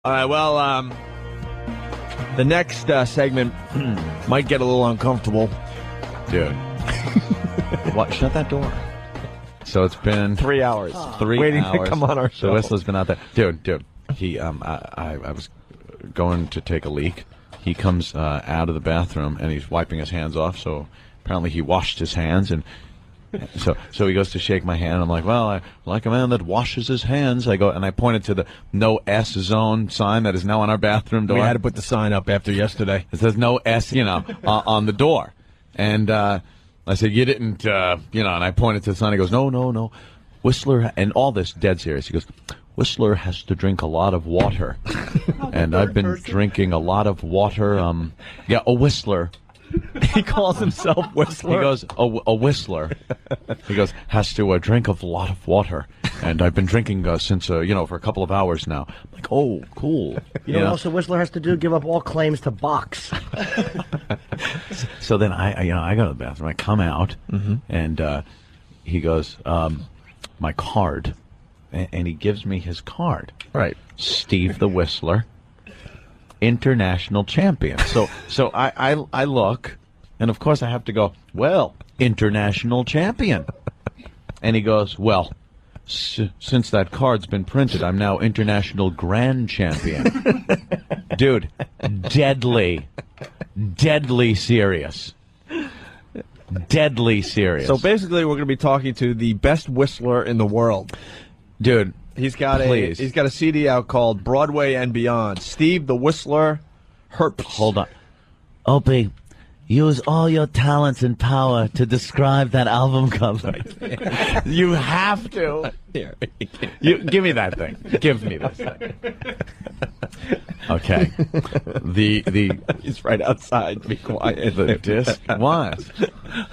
All right, well, the next segment might get a little uncomfortable. Dude. What? Shut that door. So it's been 3 hours. 3 waiting hours. to come on our show. The Whistler's been out there. Dude. He, I was going to take a leak. He comes out of the bathroom and he's wiping his hands off. So apparently he washed his hands, and so he goes to shake my hand. And I'm like, well, I like a man that washes his hands. I go and I pointed to the no S zone sign that is now on our bathroom door. We had to put the sign up after yesterday. It says no S, on the door. And I said, you didn't, and I pointed to the sign. He goes, no. Whistler, and all this dead serious. He goes, Whistler has to drink a lot of water. And I've been drinking a lot of water. A Whistler. He calls himself Whistler. He goes, a Whistler. He goes, has to drink a lot of water. And I've been drinking since, for a couple of hours now. I'm like, oh, cool. You know what else a Whistler has to do? Give up all claims to box. So then I go to the bathroom. I come out, and he goes, my card. And he gives me his card. Right. Steve the Whistler, international champion. So I look, and of course I have to go, well, international champion. And he goes, well, since that card's been printed, I'm now international grand champion. Dude, deadly serious. Deadly serious. So basically, we're going to be talking to the best whistler in the world. Dude, he's got a CD out called Broadway and Beyond. Steve the Whistler Herbst. Hold on. Opie, use all your talents and power to describe that album cover. You have to. Here. Give me that thing. Give me this thing. Okay. The He's right outside. Be quiet. The disc. What?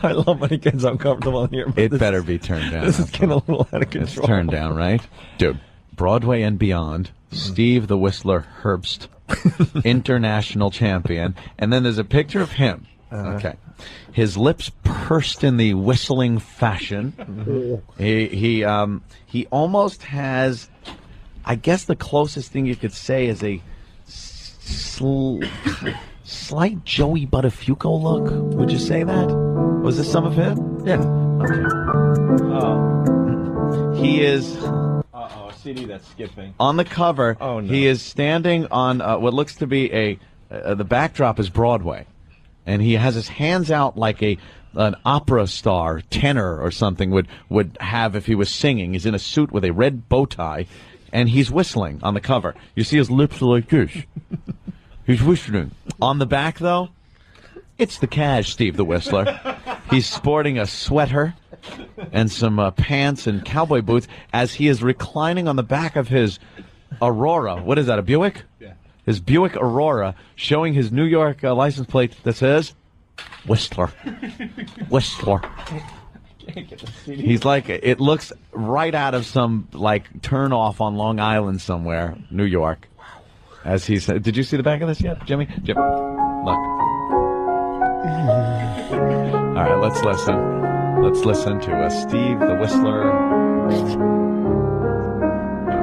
I love when it gets uncomfortable in here. It better be turned down. This is getting a little out of control. It's turned down, right? Dude, Broadway and Beyond, Steve the Whistler Herbst, international champion. And then there's a picture of him. Okay. His lips pursed in the whistling fashion. He almost has, I guess the closest thing you could say is a slight Joey Buttafuoco look. Would you say that? Was this some of him? Yeah. Okay. He is A CD that's skipping. on the cover. Oh, no. He is standing on what looks to be the backdrop is Broadway. And he has his hands out like an opera star, tenor or something would have if he was singing. He's in a suit with a red bow tie, and he's whistling on the cover. You see his lips are like this. He's whistling. On the back, though, it's the cash, Steve the Whistler. He's sporting a sweater and some pants and cowboy boots as he is reclining on the back of his Aurora. What is that, a Buick? Yeah. His Buick Aurora, showing his New York license plate that says Whistler. Whistler. He's like, it looks right out of some, turn off on Long Island somewhere, New York. As he said, did you see the back of this yet, Jimmy? Look. All right, let's listen. Let's listen to Steve the Whistler. All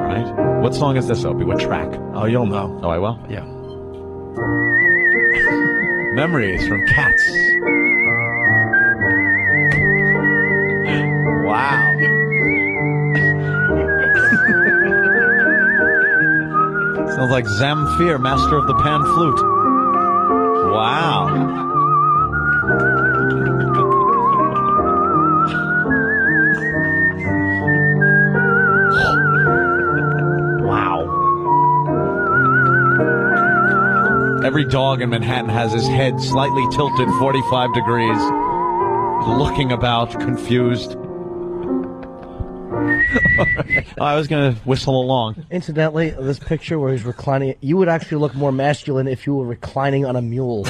right. What song is this, Opie? What track? Oh, you'll know. Oh, I will? Yeah. Memories from Cats. Wow. Sounds like Zamfir, master of the pan flute. Wow. Every dog in Manhattan has his head slightly tilted 45 degrees, looking about, confused. I was going to whistle along. Incidentally, this picture where he's reclining, you would actually look more masculine if you were reclining on a mule.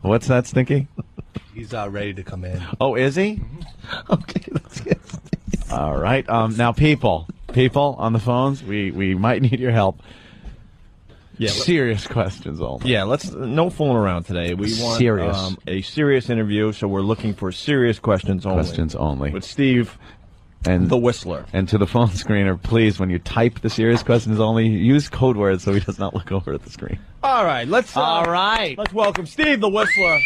What's that, Stinky? He's ready to come in. Oh, is he? Mm-hmm. Okay, let's get All right. Now, people on the phones, we might need your help. Yeah, serious questions only. Yeah, no fooling around today. We want Serious. A serious interview, so we're looking for serious questions only. Questions only. With Steve And the Whistler. And to the phone screener, please, when you type the serious questions only, use code words so he does not look over at the screen. All right, let's welcome Steve the Whistler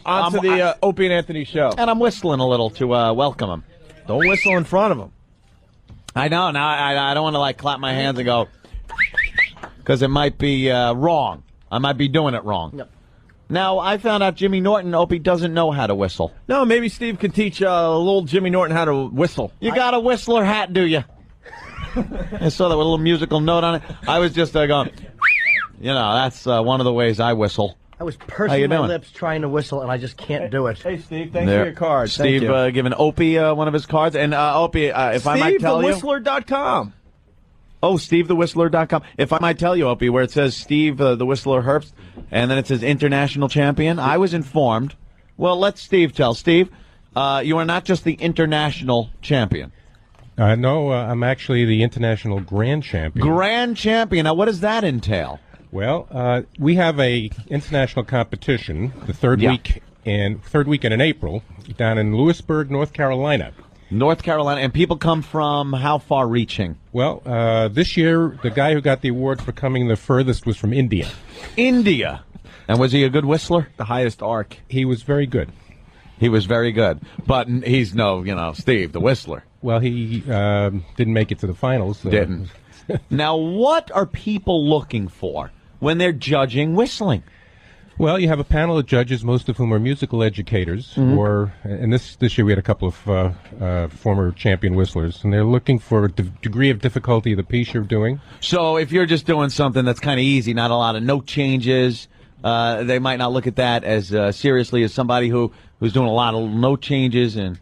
onto the Opie and Anthony show. And I'm whistling a little to welcome him. Don't whistle in front of him. I know. Now I don't want to clap my hands and go because it might be wrong. I might be doing it wrong. No. Now, I found out Jimmy Norton, Opie, doesn't know how to whistle. No, maybe Steve can teach little Jimmy Norton how to whistle. You got a whistler hat, do you? I saw that with a little musical note on it. I was just going, that's one of the ways I whistle. I was pursing my lips trying to whistle, and I just can't do it. Hey, Steve, thanks for your card. Steve giving Opie one of his cards. And Opie, if I might tell you... SteveTheWhistler.com. Oh, SteveTheWhistler.com. If I might tell you, Opie, where it says Steve the Whistler Herbst, and then it says International Champion, I was informed. Well, let Steve tell. Steve, you are not just the International Champion. No, I'm actually the International Grand Champion. Grand Champion. Now, what does that entail? Well, we have a international competition the third weekend in April down in Lewisburg, North Carolina. North Carolina, and people come from how far reaching? Well, this year, the guy who got the award for coming the furthest was from India. India. And was he a good whistler? The highest arc. He was very good. He was very good. But he's no, Steve, the whistler. Well, he didn't make it to the finals. Didn't. Now, what are people looking for when they're judging whistling? Well, you have a panel of judges, most of whom are musical educators, and this year we had a couple of former champion whistlers, and they're looking for a degree of difficulty of the piece you're doing. So if you're just doing something that's kind of easy, not a lot of note changes, they might not look at that as seriously as somebody who's doing a lot of note changes and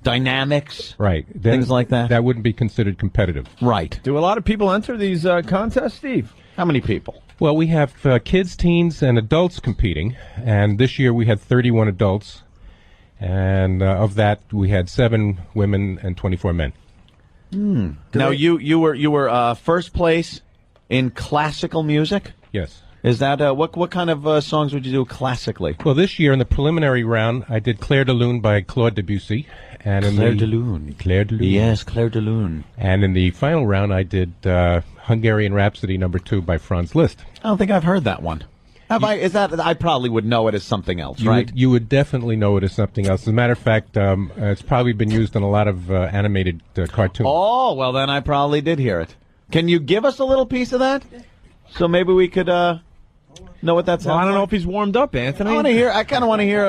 dynamics, right? Things like that. That wouldn't be considered competitive, right? Do a lot of people enter these contests, Steve? How many people? Well, we have kids, teens, and adults competing, and this year we had 31 adults, and of that we had 7 women and 24 men. Now you were first place in classical music. Yes. Is that what kind of songs would you do classically? Well, this year in the preliminary round, I did Clair de Lune by Claude Debussy, and Clair de Lune. Yes, Clair de Lune. And in the final round, I did Hungarian Rhapsody No. 2 by Franz Liszt. I don't think I've heard that one. Have I? Is that? I probably would know it as something else, right? You would definitely know it as something else. As a matter of fact, it's probably been used in a lot of animated cartoons. Oh, well, then I probably did hear it. Can you give us a little piece of that? So maybe we could know what that sounds I don't know like? if he's warmed up, Anthony. I kind of want to hear.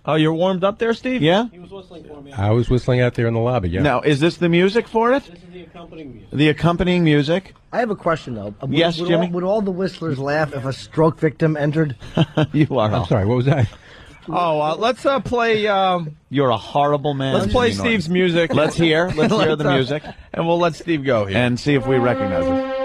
Oh, you're warmed up there, Steve? Yeah? He was whistling for me. I was whistling out there in the lobby, yeah. Now, is this the music for it? This is the accompanying music. The accompanying music? I have a question, though. Yes, Jimmy? Would all the whistlers laugh if a stroke victim entered? You are. I'm sorry, what was that? Oh, let's play. You're a horrible man. Let's play Jimmy Steve's Norton. music. Let's hear the music, and we'll let Steve go here. and see if we recognize it.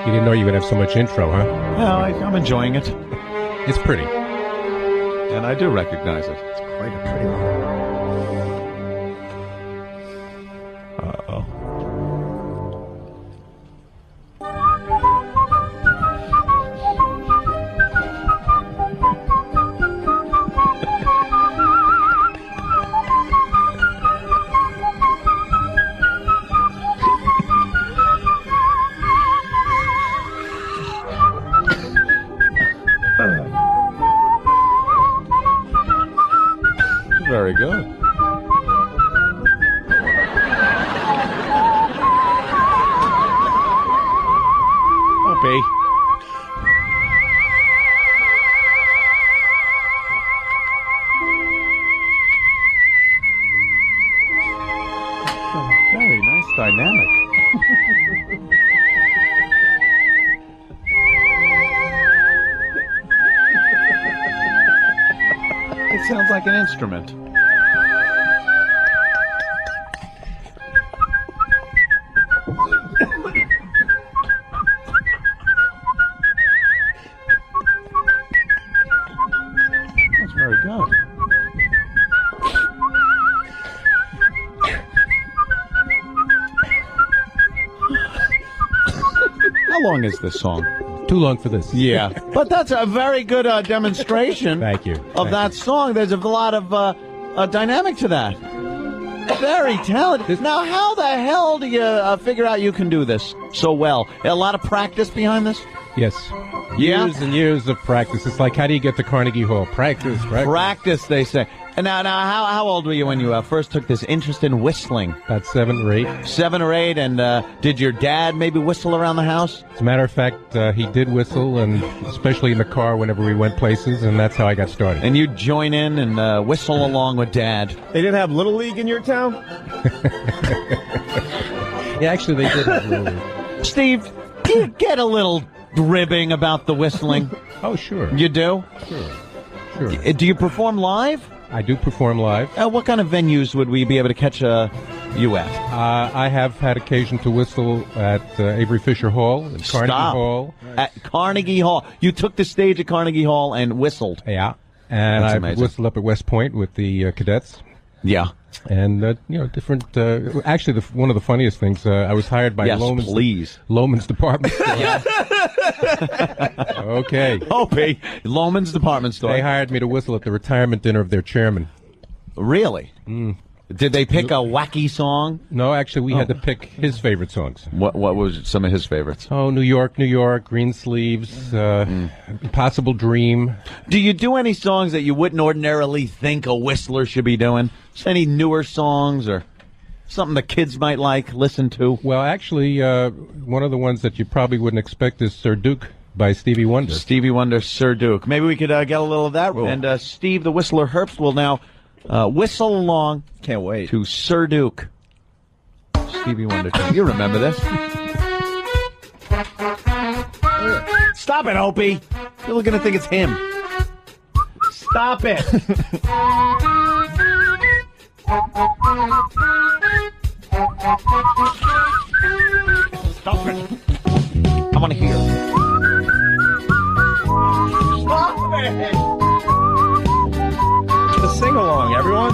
You didn't know you would have so much intro, huh? Well, I'm enjoying it, It's pretty. and I do recognize it. It's quite a pretty one. Uh-oh. Very good. Opie. Very nice dynamic. It sounds like an instrument. How long is this song? Too long for this. Yeah, but that's a very good demonstration. Thank you. Of that song. There's a lot of dynamic to that. Very talented. Now, how the hell do you figure out you can do this so well? A lot of practice behind this? Yes. Yeah? Years and years of practice. It's like, how do you get to Carnegie Hall? Practice. Practice, they say. And now, how old were you when you first took this interest in whistling? About 7 or 8. 7 or 8, and did your dad maybe whistle around the house? As a matter of fact, he did whistle, and especially in the car whenever we went places, and that's how I got started. And you'd join in and whistle along with Dad. They didn't have Little League in your town? Yeah, actually, they did have Little League. Steve, do you get a little ribbing about the whistling? Oh, sure. You do? Sure. Do you perform live? I do perform live. What kind of venues would we be able to catch you at? I have had occasion to whistle at Avery Fisher Hall, and Carnegie Hall. At Carnegie Hall. You took the stage at Carnegie Hall and whistled. Yeah. And That's I amazing. whistled up at West Point with the cadets. Yeah. And, different... actually, one of the funniest things, I was hired by Yes, Loman's... please. Loman's department store. Okay. Opie, Loman's department store. They hired me to whistle at the retirement dinner of their chairman. Really? Did they pick a wacky song? No, actually, we had to pick his favorite songs. What was some of his favorites? Oh, New York, Green Sleeves, Impossible Dream. Do you do any songs that you wouldn't ordinarily think a whistler should be doing? Just any newer songs or something the kids might listen to? Well, actually, one of the ones that you probably wouldn't expect is Sir Duke by Stevie Wonder. Stevie Wonder, Sir Duke. Maybe we could get a little of that. And Steve, the Whistler Herbst, will now whistle along. Can't wait. To Sir Duke. Stevie Wonder. You remember this? Stop it, Opie. People are going to think it's him. Stop it. Stop it. I want to hear. Stop it. Just sing along, everyone.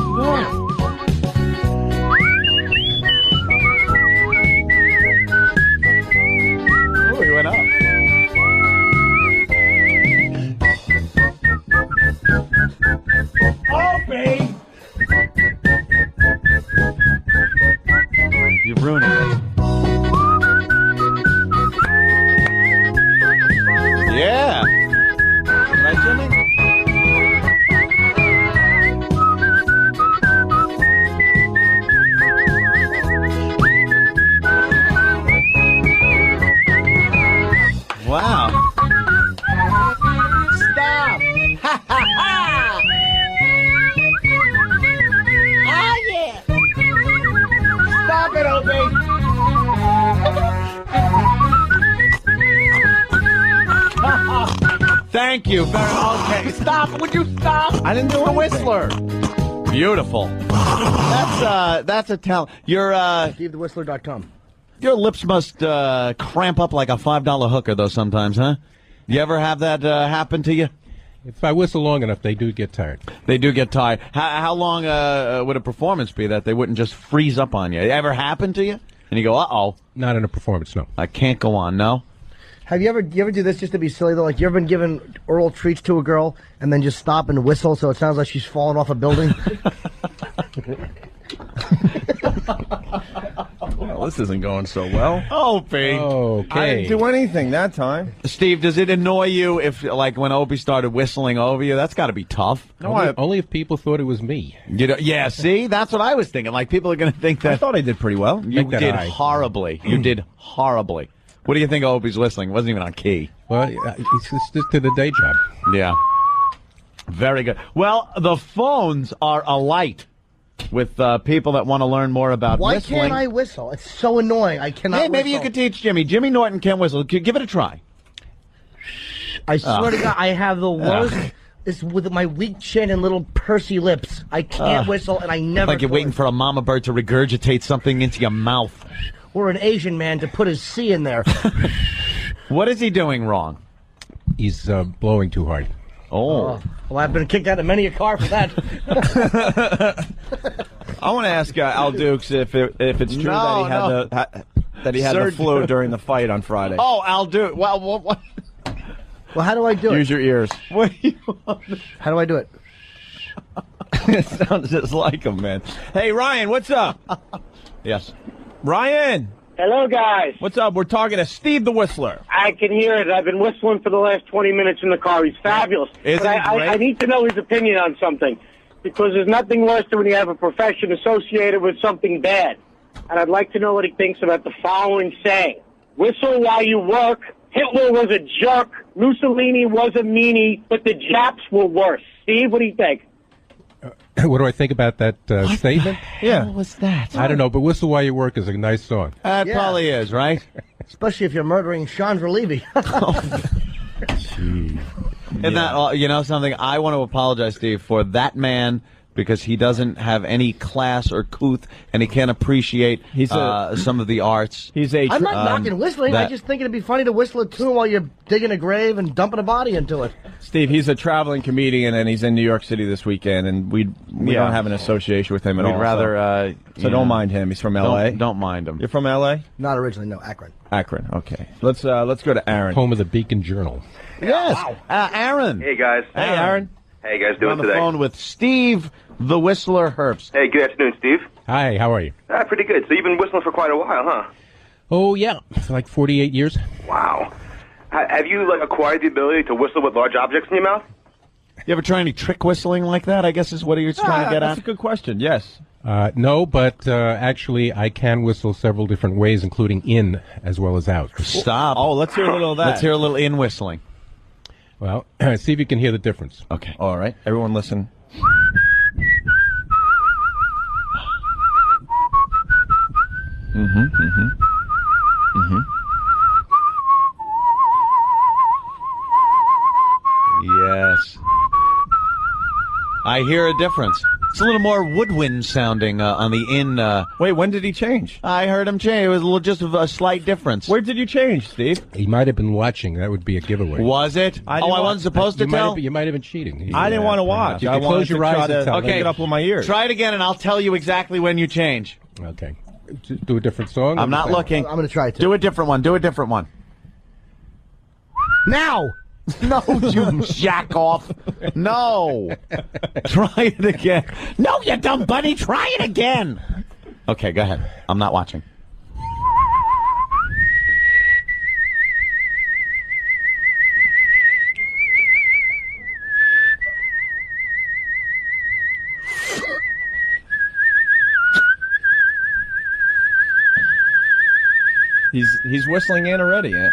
Oh, he went up. Opie! You're ruining it. Yeah. Right, Jimmy? Wow. Stop. Ha ha ha. Oh, yeah. Stop it, Opie. Thank you. Okay. Stop. Would you stop? I didn't do a whistler. Beautiful. That's a talent. SteveTheWhistler.com. Your lips must cramp up like a $5 hooker, though, sometimes, huh? You ever have that happen to you? If I whistle long enough, they do get tired. They do get tired. How long would a performance be that they wouldn't just freeze up on you? It ever happen to you? And you go, uh-oh. Not in a performance, no. I can't go on, no? Do you ever do this just to be silly, though? Like, you ever been giving oral treats to a girl and then just stop and whistle so it sounds like she's falling off a building? Well, this isn't going so well. Opie. Okay. I didn't do anything that time. Steve, does it annoy you if, like, when Opie started whistling over you? That's got to be tough. Only if people thought it was me. You know, yeah, see? That's what I was thinking. Like, people are going to think that... I thought I did pretty well. You Make that did eye. horribly. You did horribly. What do you think of Opie's whistling? It wasn't even on key. Well, it's just to the day job. Yeah. Very good. Well, the phones are alight with people that want to learn more about Why whistling. can't I whistle? It's so annoying. I cannot Hey, maybe you whistle. could teach Jimmy. Jimmy Norton can't whistle. Give it a try. I swear to God, I have the worst... It's with my weak chin and little pursy lips. I can't whistle, and I never... Like you're waiting for a mama bird to regurgitate something into your mouth. Or an Asian man to put his C in there. What is he doing wrong? He's blowing too hard. Oh. Well, I've been kicked out of many a car for that. I want to ask Al Dukes if it's true that that he had the flu during the fight on Friday. Oh, I'll do it. Well, what? Well, how do I do Use it? your ears. What do you want? How do I do it? It sounds just like him, man. Hey, Ryan, what's up? Yes. Ryan, Hello, guys. what's up? We're talking to Steve the Whistler. I can hear it. I've been whistling for the last 20 minutes in the car. He's fabulous. Isn't But he great? I need to know his opinion on something, because there's nothing worse than when you have a profession associated with something bad. And I'd like to know what he thinks about the following saying. Whistle while you work. Hitler was a jerk. Mussolini was a meanie, but the Japs were worse. Steve, what do you think? What do I think about that statement? What was that? I don't know, but Whistle While You Work is a nice song. That Yeah. probably is, right? Especially if you're murdering Chandra Levy. And that, you know something, I want to apologize, Steve, for that man, because he doesn't have any class or couth, and he can't appreciate some of the arts. He's a. I'm not knocking whistling. I just think it'd be funny to whistle a tune while you're digging a grave and dumping a body into it. Steve, he's a traveling comedian, and he's in New York City this weekend, and we don't have an association with him at We'd all. rather. So don't mind him. He's from L.A. Don't mind him. You're from L.A.? Not originally, no, Akron. Akron. Okay. Let's go to Aaron. Home of the Beacon Journal. Yes. Aaron. Hey, guys. Hey, Aaron. How you guys We're doing on the today? phone with Steve the Whistler Herbst. Hey, good afternoon, Steve. Hi, how are you? Pretty good. So you've been whistling for quite a while, huh? Oh, yeah. For like 48 years. Wow. Have you acquired the ability to whistle with large objects in your mouth? You ever try any trick whistling like that? I guess is what you're trying to get That's at. a good question. Yes. No, but actually I can whistle several different ways, including in as well as out. Stop. Oh, let's hear a little of that. Let's hear a little in whistling. Well, see if you can hear the difference. Okay. All right. Everyone listen. Yes. I hear a difference. It's a little more woodwind sounding on the in. Wait, when did he change? I heard him change. It was just a slight difference. Where did you change, Steve? He might have been watching. That would be a giveaway. Was it? I I didn't wasn't supposed to you might tell? have, you might have been cheating. I didn't want to watch. You I can wanted close your to eyes try and to tell. Okay. pick it up with my ears. Try it again, and I'll tell you exactly when you change. Okay. Just do a different song. I'm not looking. I'm going to try it, too. Do a different one. Do a different one. Now! No, you jack off. No. Try it again. No, you dumb bunny. Try it again. Okay, go ahead. I'm not watching. He's whistling in already. Yeah.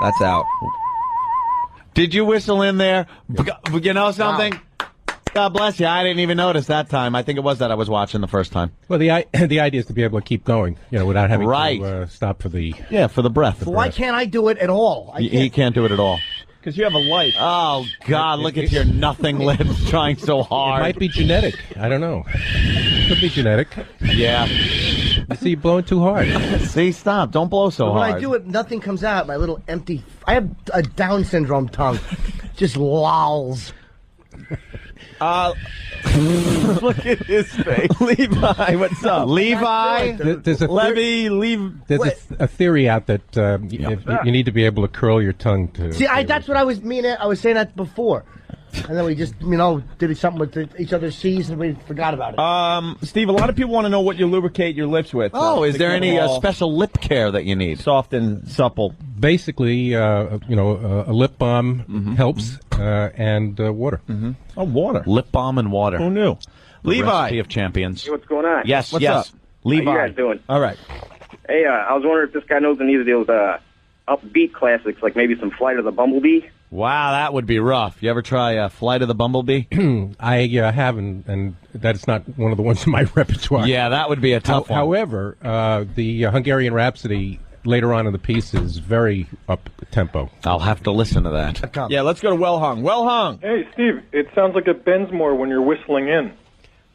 That's out. Did you whistle in there? You know something? God bless you. I didn't even notice that time. I think it was that I was watching the first time. Well, the idea is to be able to keep going, without having Right. to stop for the. Yeah, for the breath. Why can't I do it at all? I He can't do it at all. Because you have a light. Oh, God, look at your nothing lips trying so It hard. might be genetic. I don't know. Could be genetic. Yeah. You see, you're blowing too hard. See, stop. Don't blow so When hard. I do it, nothing comes out. My little empty. I have a Down syndrome tongue. Just lolls. Look at his face. Levi, what's up? Levi? There's a Levy, leave. There's a theory out that you need to be able to curl your tongue to. See, that's what I was meaning. I was saying that before. And then we just, did something with each other's C's and we forgot about it. Steve, a lot of people want to know what you lubricate your lips with. Oh, is to there keep any them all special lip care that you need? soft and supple? Basically, a lip balm helps, and water. Oh, water. Lip balm and water. Who knew? The Levi. recipe of champions. Hey, what's going on? Yes, What's yes. up? Levi. How you guys doing? All right. Hey, I was wondering if this guy knows any of those upbeat classics, like maybe some Flight of the Bumblebee. Wow, that would be rough. You ever try Flight of the Bumblebee? I have, and that's not one of the ones in my repertoire. Yeah, that would be a tough one. However, the Hungarian Rhapsody later on in the piece is very up tempo. I'll have to listen to that. Yeah, let's go to Well Hung. Well Hung. Hey, Steve, it sounds like it bends more when you're whistling in.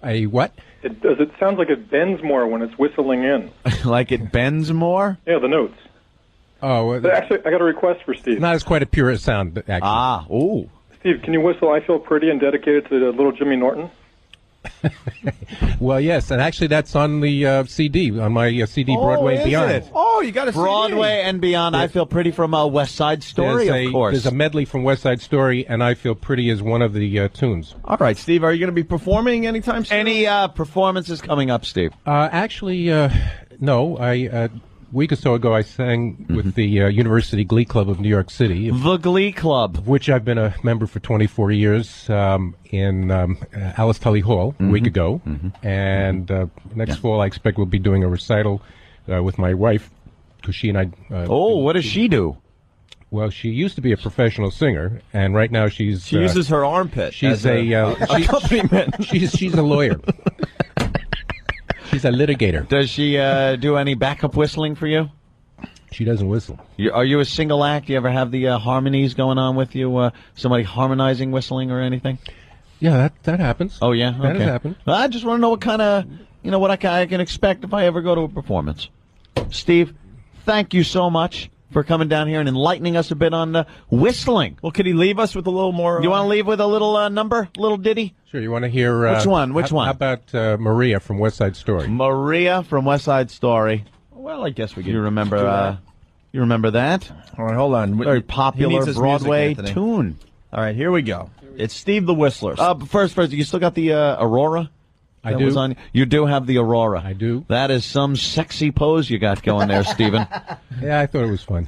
A what? It sounds like it bends more when it's whistling in. Like it bends more? Yeah, the notes. Oh, But actually, I got a request for Steve. not as quite a pure sound, actually. Ah, ooh. Steve, can you whistle I Feel Pretty and dedicate it to little Jimmy Norton? Well, yes, and actually that's on the CD, on my CD, Broadway is Beyond. it? Oh, you got a Broadway and Beyond. I Feel Pretty from West Side Story, of course. There's a medley from West Side Story, and I Feel Pretty is one of the tunes. All right, Steve, are you going to be performing anytime soon? Any performances coming up, Steve? Actually, no. A week or so ago, I sang with the University Glee Club of New York City. The Glee Club. Of which I've been a member for 24 years in Alice Tully Hall a week ago. And next fall, I expect we'll be doing a recital with my wife, because she and I... what does she do? Well, she used to be a professional singer, and right now she uses her armpit. She's accompaniment. She's a lawyer. She's a litigator. Does she do any backup whistling for you? She doesn't whistle. Are you a single act? Do you ever have the harmonies going on with you? Somebody harmonizing whistling or anything? Yeah, that happens. Oh, yeah? That Okay. has happened. I just want to know what kind of, what I can expect if I ever go to a performance. Steve, thank you so much for coming down here and enlightening us a bit on whistling. Well, could he leave us with a little more... You want to leave with a little number, little ditty? Sure, you want to hear... Which one? How about Maria from West Side Story? Maria from West Side Story. Well, I guess we can... You remember that? All right, hold on. Very He popular needs his Broadway music, Anthony. tune. All right, here we go. It's Steve the Whistler. First, you still got the Aurora? I That do. was on, you do have the Aurora. I do. That is some sexy pose you got going there, Stephen. Yeah, I thought it was fun.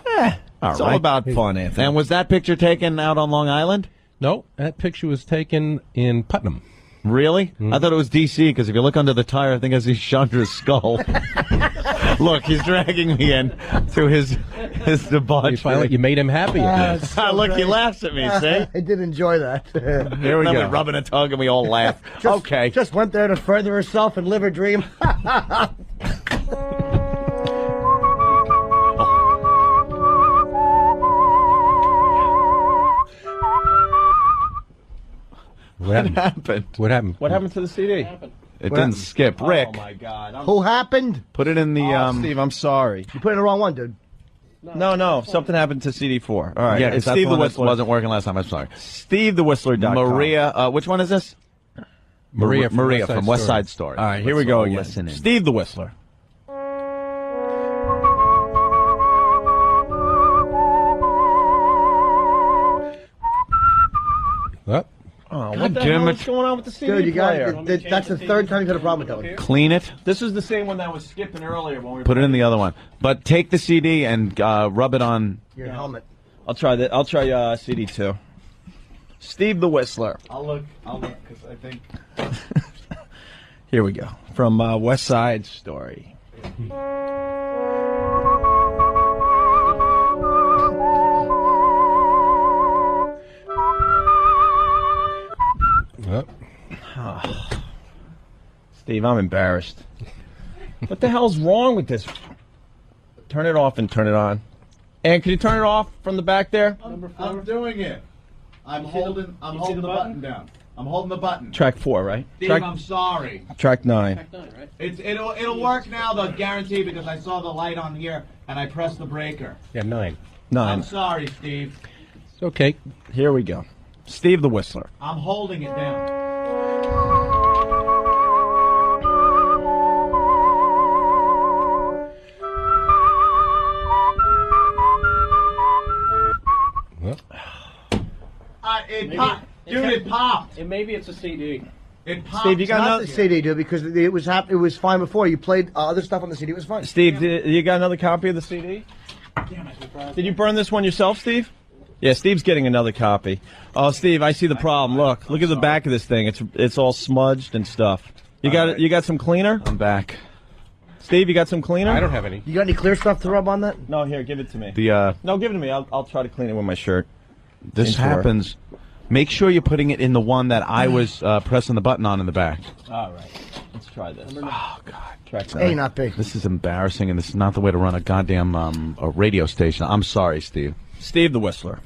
It's all about fun, Anthony. And was that picture taken out on Long Island? No, that picture was taken in Putnam. Really? I thought it was D.C., because if you look under the tire, I think I see Chandra's skull. Look, he's dragging me in to his debauchery. You made him happy. Look, he laughs at me, see? I did enjoy that. Here we go. We're rubbing a tongue and we all laugh. Okay. Just went there to further herself and live her dream. What happened? What happened? What happened to the CD? It didn't skip. Rick, Oh, my God. Who happened? put it in the... Steve, I'm sorry. You put in the wrong one, dude. No. Something happened to CD4. All right. Yeah, it's because Steve the the one that Whistler. wasn't working last time. I'm sorry. SteveTheWhistler.com. Maria, which one is this? Maria from West Side Story. All right, here we go again. Listening. Steve the Whistler. Oh, What the damn hell it. is going on with the CD Dude, you player? got that's the third time you had a problem with that one. Clean it. This is the same one that was skipping earlier when we were Put it in the other one. But take the CD and rub it on. Your helmet. I'll try that. I'll try CD2. Steve the Whistler. I'll look because I think. Here we go. From West Side Story. Steve, I'm embarrassed. What the hell's wrong with this? Turn it off and turn it on. And can you turn it off from the back there? I'm doing it. I'm holding the button down. I'm holding the button. Track 4, right? Steve, I'm sorry. Track 9. It'll work now, though, guarantee, because I saw the light on here and I pressed the breaker. yeah, 9. 9. I'm sorry, Steve. It's okay. Here we go. Steve the Whistler. I'm holding it down. It popped. And maybe it's a CD. It popped. Steve, you got Not another the CD, dude, because it was fine before. You played other stuff on the CD. It was fine. Steve, you got another copy of the CD? Did you burn this one yourself, Steve? Yeah, Steve's getting another copy. Oh, Steve, I see the problem. Look at the back of this thing. It's all smudged and stuff. You got some cleaner? I'm back. Steve, you got some cleaner? I don't have any. You got any clear stuff to rub on that? No, here, give it to me. The No, give it to me. I'll try to clean it with my shirt. this Into her. happens. Make sure you're putting it in the one that I was pressing the button on in the back. All right. Let's try this. Oh God. Track A, 9. not B. This is embarrassing, and this is not the way to run a goddamn a radio station. I'm sorry, Steve. Steve the Whistler.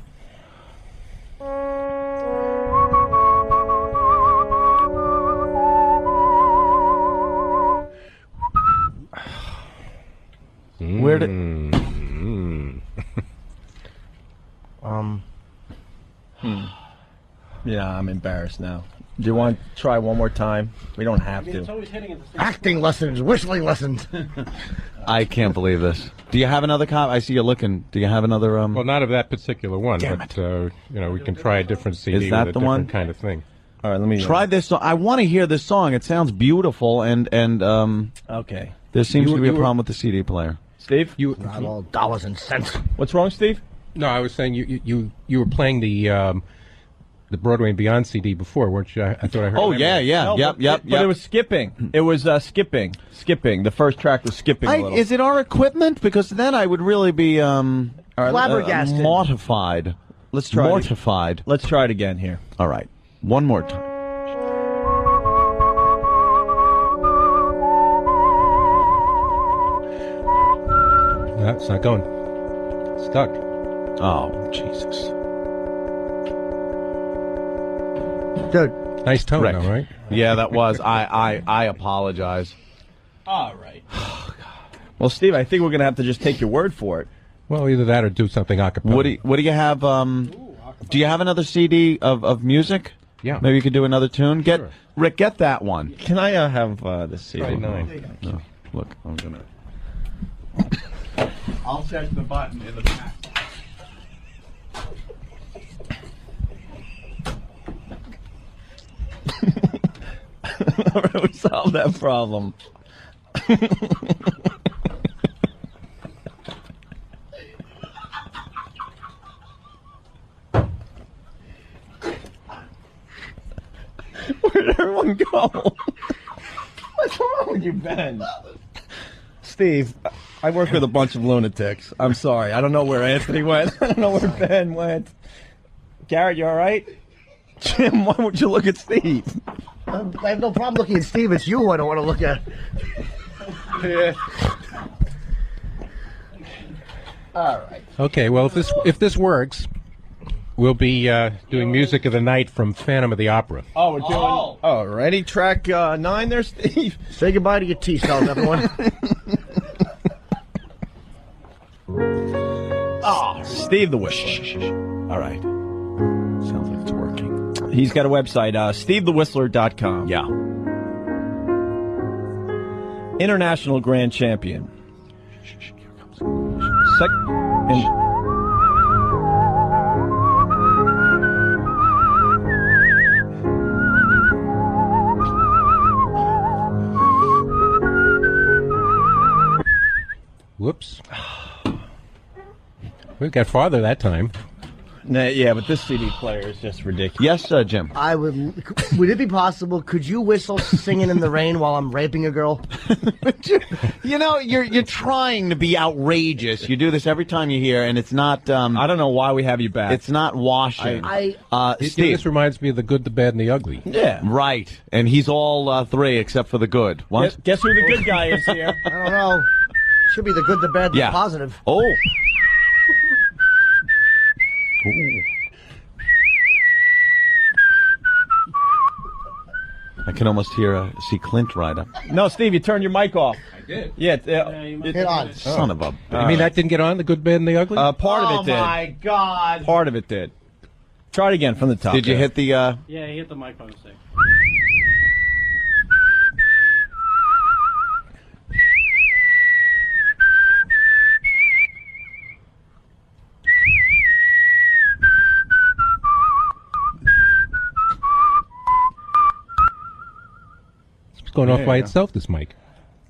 Where did? Yeah, I'm embarrassed now. Do you want to try one more time? We don't have to. Acting lessons, whistling lessons. I can't believe this. Do you have another copy? I see you looking. Do you have another? Well, not of that particular one, Damn but we can try a different CD Is that with the a different one? kind of thing. All right, let me Try this song. I want to hear this song. It sounds beautiful, and Okay. there seems You- to be a you- problem with the CD player. Steve? Not all dollars and cents. What's wrong, Steve? No, I was saying you were playing the Broadway and Beyond CD before, weren't you? I thought I heard. Oh that. yeah. No, Yep. But it was skipping. It was skipping. The first track was skipping a little. Is it our equipment? Because then I would really be Flabbergasted. mortified. Let's try mortified. Let's try it again here. All right, one more time. No, it's not going. Stuck. Oh Jesus! Dude, Nice tone, Rick. though, right? Yeah, that was. I apologize. All right. Well, Steve, I think we're going to have to just take your word for it. Well, either that or do something a cappella. What do you have? Do you have another CD of music? Yeah. Maybe you could do another tune. Sure. Rick, get that one. Can I have this CD? Try 9. No, look, I'm gonna. I'll check the button in the back. All right, we solved that problem. Where did everyone go? What's wrong with you, Ben? Steve, I work with a bunch of lunatics. I'm sorry. I don't know where Anthony went. I don't know where Ben went. Garrett, you all right? Jim, why would you look at Steve? I have no problem looking at Steve. It's you who I don't want to look at. All right. Okay, well, if this works, we'll be doing Music of the Night from Phantom of the Opera. Oh, we're doing. Oh, ready? Track 9 there, Steve. Say goodbye to your T-cells, everyone. Steve the Whistler. All right. Sounds like it's working. He's got a website, SteveTheWhistler.com. Yeah. International Grand Champion. Whoops. We got farther that time. Nah, yeah, but this CD player is just ridiculous. Yes, Jim. I would it be possible? Could you whistle "Singing in the Rain" while I'm raping a girl? You know, you're trying to be outrageous. You do this every time you hear, and it's not. I don't know why we have you back. It's not washing. This Steve. reminds me of The Good, the Bad, and the Ugly. Yeah. Right, and he's all three except for the good. What? Guess who the good guy is here? I don't know. Should be the good, the bad, the positive. Oh. Ooh. I can almost see Clint right up. No, Steve, you turned your mic off. I did. Yeah. Hit on. Son of a. You mean that didn't get on, The Good, Bad, and the Ugly? Part of it did. Oh my God! Part of it did. Try it again from the top. Did you hit the? Yeah, he hit the mic on mistake. It's going off by itself, this mic.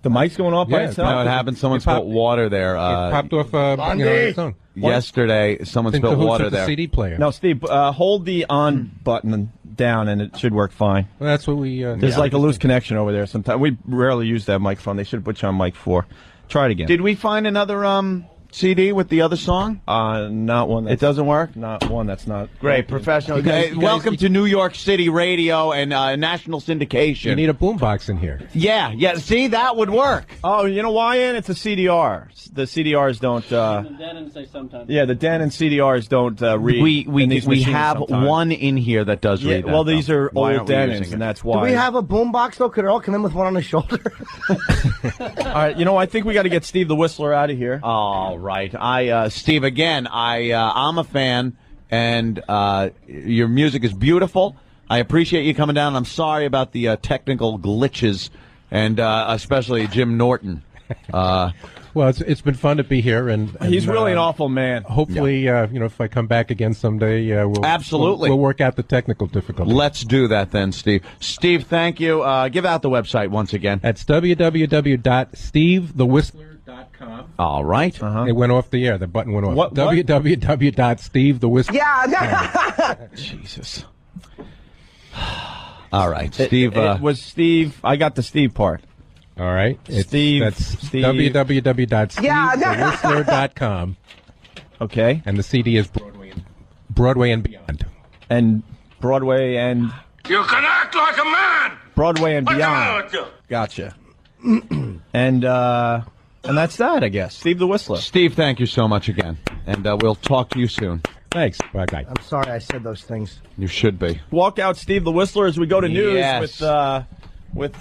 The mic's going off by Yeah, itself? No, it happened. Someone spilled water there. It popped off on its own. Yesterday, someone It's in spilled cahoots water with the there. CD player. No, Steve, hold the on button down and it should work fine. Well, that's what we. There's like a loose connection over there sometimes. We rarely use that microphone. They should have put you on mic 4. Try it again. Did we find another CD with the other song? Not one. It doesn't work? Not one that's not. Great, professional. You guys- Welcome to New York City radio and national syndication. You need a boombox in here. Yeah, see, that would work. Oh, you know why, Ian? It's a CDR. The CDRs don't. And then say sometimes. Yeah, the DEN and CDRs don't read. We in these we machines have sometimes. one in here that does Yeah, read that. well, these though. are Why old aren't we Denons, using and it? that's Do why. we have a boombox though? Could it all come in with one on the shoulder? All right, you know, I think we got to get Steve the Whistler out of here. All right, Steve. Again, I'm a fan, and your music is beautiful. I appreciate you coming down. I'm sorry about the technical glitches, and especially Jim Norton. Well, it's been fun to be here, and he's really an awful man. Hopefully, if I come back again someday, we'll work out the technical difficulties. Let's do that then, Steve. Steve, thank you. Give out the website once again. That's www.stevethewhistler.com. All right. It went off the air. The button went off. www.stevethewhistler. Yeah. Jesus. All right, Steve. It was Steve. I got the Steve part. All right. That's www.stevethewhistler.com. Okay. And the CD is Broadway and Beyond. And Broadway and... You can act like a man! Broadway and What's Beyond. wrong with you? Gotcha. And that's that, I guess. Steve the Whistler. Steve, thank you so much again. And we'll talk to you soon. Thanks. Bye-bye. I'm sorry I said those things. You should be. Walk out Steve the Whistler as we go to news with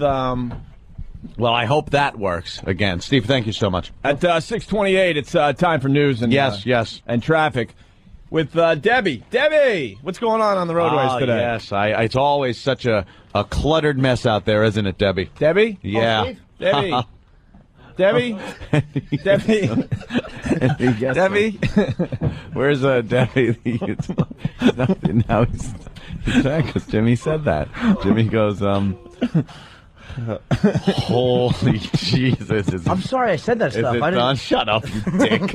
Well, I hope that works. Again, Steve, thank you so much. At 6:28, it's time for news and yes, and traffic with Debbie. Debbie, what's going on the roadways today? Yes, it's always such a cluttered mess out there, isn't it, Debbie? Debbie? Yeah. Debbie. Debbie. Debbie. Debbie. Where's Debbie? Now he's because Jimmy said that. Jimmy goes, holy Jesus! I'm sorry I said that stuff. I didn't. Shut up, you dick.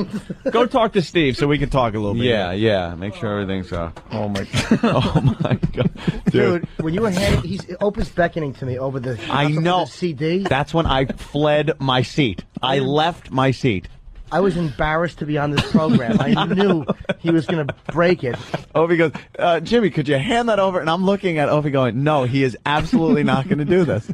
Go talk to Steve so we can talk a little bit. Yeah. Make sure everything's. Oh my God. Oh my God, dude! When you were handing, Opie's beckoning to me over the. I know. The CD. That's when I fled my seat. I left my seat. I was embarrassed to be on this program. I knew he was going to break it. Opie goes, Jimmy, could you hand that over? And I'm looking at Opie going, no, he is absolutely not going to do this.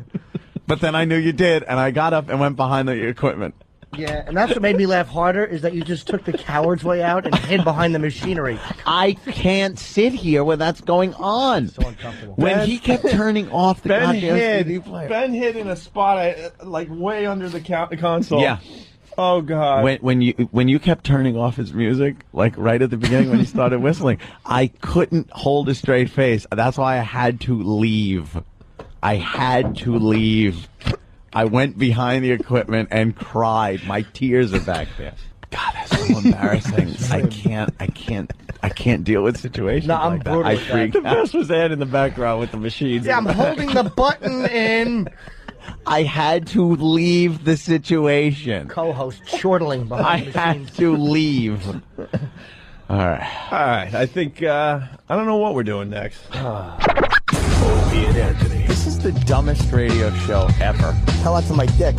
But then I knew you did, and I got up and went behind the equipment. Yeah, and that's what made me laugh harder, is that you just took the coward's way out and hid behind the machinery. I can't sit here when that's going on. So uncomfortable. When he kept turning off the goddamn CD player. Ben hid in a spot like way under the console. Yeah. Oh God! When you kept turning off his music, like right at the beginning when he started whistling, I couldn't hold a straight face. That's why I had to leave. I went behind the equipment and cried. My tears are back there. God, that's so embarrassing. I can't deal with situations like that. I freaked out. The best was Ed in the background with the machines. Yeah, I'm holding the button in. I had to leave the situation. Co-host chortling behind the I machines. had to leave. All right. I think I don't know what we're doing next. Opie and Anthony. This is the dumbest radio show ever. Tell that to my dick.